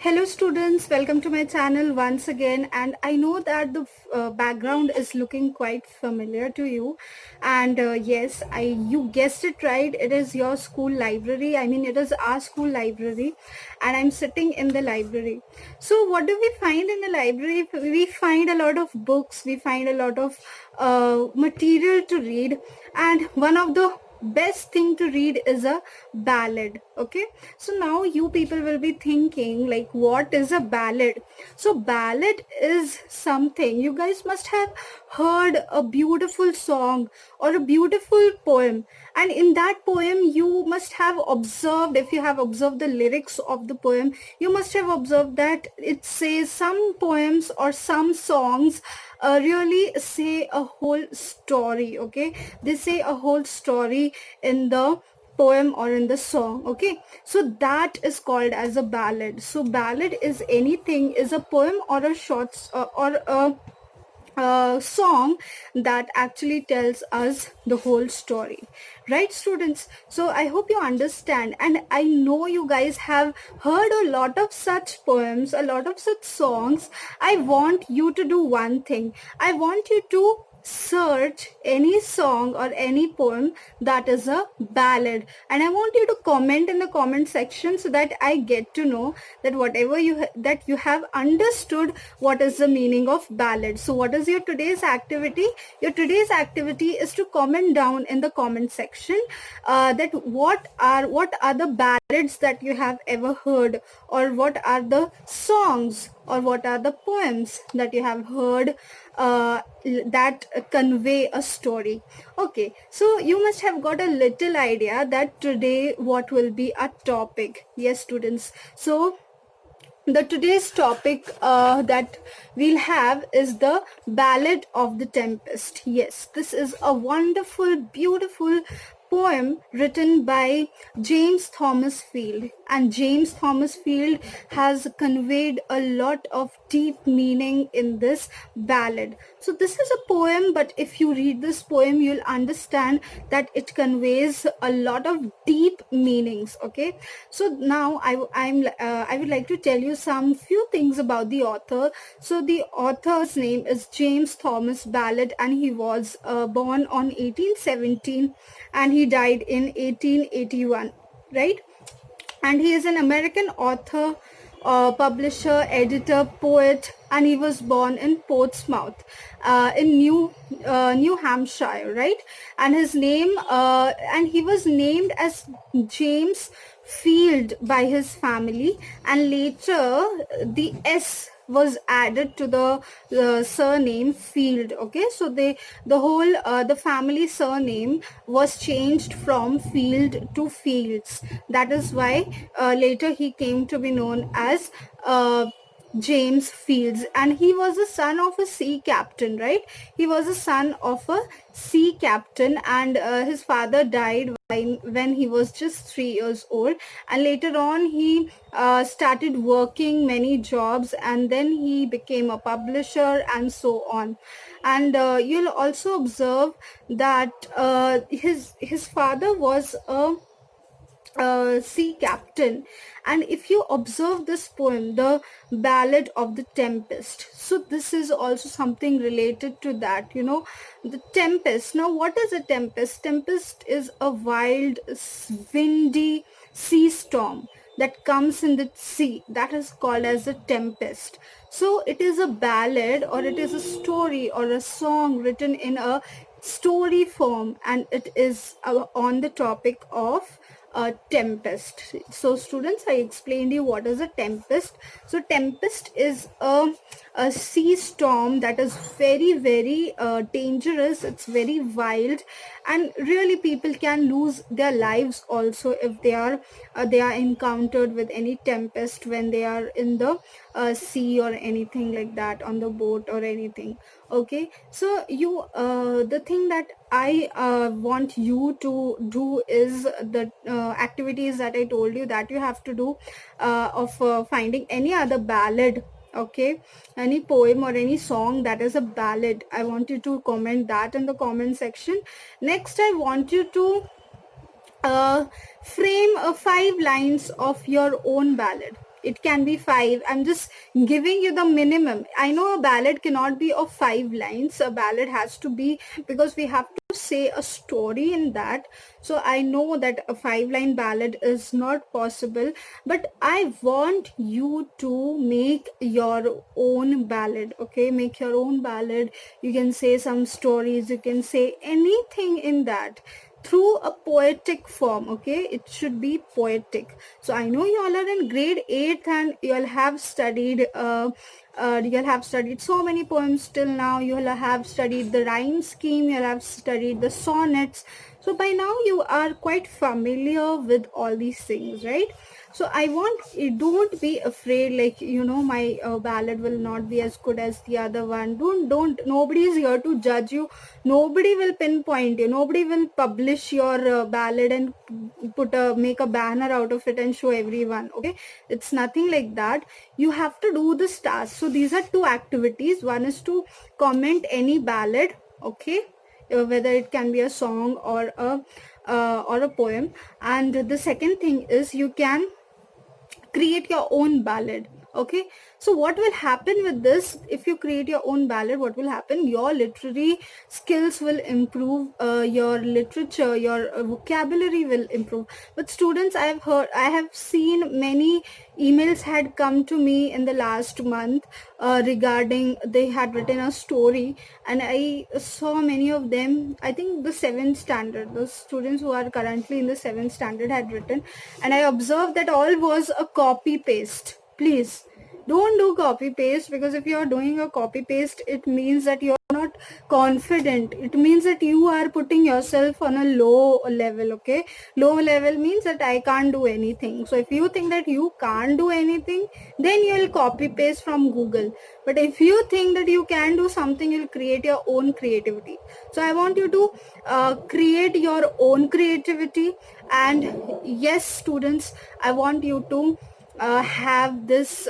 Hello students, welcome to my channel once again, and I know that the background is looking quite familiar to you. And yes, you guessed it right, it is your school library. It is our school library, and I'm sitting in the library. So what do we find in the library? We find a lot of books, we find a lot of material to read, and one of the best thing to read is a ballad. Okay, so now you people will be thinking like, what is a ballad? So ballad is something you guys must have heard, a beautiful song or a beautiful poem, and in that poem you must have observed, if you have observed the lyrics of the poem, you must have observed that it says some poems or some songs really say a whole story. Okay, they say a whole story in the poem or in the song. Okay, so that is called as a ballad. So ballad is anything, is a poem or a short or a song that actually tells us the whole story, right students? So I hope you understand, and I know you guys have heard a lot of such poems, a lot of such songs. I want you to do one thing. I want you to search any song or any poem that is a ballad, and I want you to comment in the comment section so that I get to know that whatever that you have understood what is the meaning of ballad. So what is your today's activity? Your today's activity is to comment down in the comment section that what are the ballads that you have ever heard, or what are the songs, or what are the poems that you have heard that convey a story. Okay, so you must have got a little idea that today what will be a topic. Yes students, so the today's topic that we'll have is the Ballad of the Tempest. Yes, this is a wonderful, beautiful poem written by James Thomas Field, and James Thomas Field has conveyed a lot of deep meaning in this ballad. So this is a poem, but if you read this poem you'll understand that it conveys a lot of deep meanings. Okay, so now I would like to tell you some few things about the author. So the author's name is James Thomas Ballad, and he was born on 1817 and he died in 1881, right? And he is an American author, publisher, editor, poet, and he was born in Portsmouth, in New Hampshire, right? And his name, and he was named as James Field by his family, and later the S was added to the surname Field. Okay, so the whole the family surname was changed from Field to Fields. That is why later he came to be known as James Fields, and he was the son of a sea captain, right? He was a son of a sea captain, and his father died when he was just 3 years old, and later on he started working many jobs, and then he became a publisher and so on. And you'll also observe that his father was a sea captain. And if you observe this poem, the Ballad of the Tempest, so this is also something related to that, the tempest. Now what is a tempest? Tempest is a wild, windy sea storm that comes in the sea, that is called as a tempest. So it is a ballad, or it is a story or a song written in a story form, and it is on the topic of a tempest. So students, I explained you what is a tempest. So tempest is a sea storm that is very, very dangerous. It's very wild, and really people can lose their lives also if they are encountered with any tempest when they are in the sea or anything like that, on the boat or anything. Okay, so the thing that I want you to do is the activities that I told you that you have to do, of finding any other ballad. Okay, any poem or any song that is a ballad, I want you to comment that in the comment section. Next, I want you to frame 5 lines of your own ballad. it can be 5. I'm just giving you the minimum. I know a ballad cannot be of 5 lines. A ballad has to be, because we have to say a story in that. So I know that a 5-line ballad is not possible, but I want you to make your own ballad. Okay, make your own ballad. You can say some stories, you can say anything in that through a poetic form. Okay, it should be poetic. So I know you all are in grade 8 and you'll have studied so many poems till now. You'll have studied the rhyme scheme, you'll have studied the sonnets. So by now you are quite familiar with all these things, right? So I want you, don't be afraid, like, my ballad will not be as good as the other one. Don't Nobody is here to judge you. Nobody will pinpoint you. Nobody will publish your ballad and make a banner out of it and show everyone. Okay, it's nothing like that. You have to do this task. So these are two activities. One is to comment any ballad. Okay, whether it can be a song or a poem. And the second thing is you can create your own ballad. Okay, so what will happen with this? If you create your own ballad, what will happen? Your literary skills will improve, your literature, your vocabulary will improve. But students, I have seen many emails had come to me in the last month, regarding they had written a story, and I saw many of them. I think the 7th standard, the students who are currently in the 7th standard had written, and I observed that all was a copy paste. Please don't do copy paste, because if you are doing a copy paste, it means that you're not confident. It means that you are putting yourself on a low level. Okay, low level means that I can't do anything. So if you think that you can't do anything, then you'll copy paste from Google. But if you think that you can do something, you'll create your own creativity. So I want you to create your own creativity. And yes, students, I want you to have this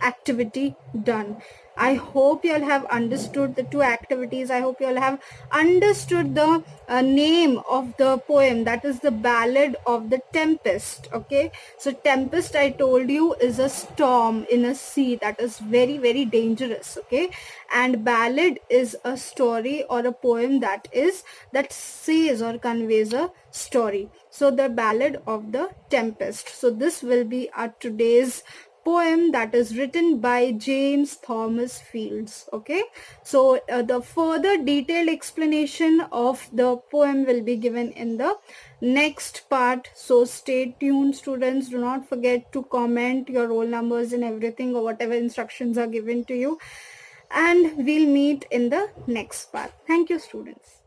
activity done. I hope you all have understood the two activities. I hope you all have understood the name of the poem, that is the Ballad of the Tempest. Okay, so Tempest, I told you, is a storm in a sea that is very, very dangerous. Okay, and ballad is a story or a poem that says or conveys a story. So the Ballad of the Tempest. So this will be our today's poem, that is written by James Thomas Fields. Okay, so the further detailed explanation of the poem will be given in the next part. So stay tuned, students. Do not forget to comment your roll numbers and everything, or whatever instructions are given to you, and we'll meet in the next part. Thank you, students.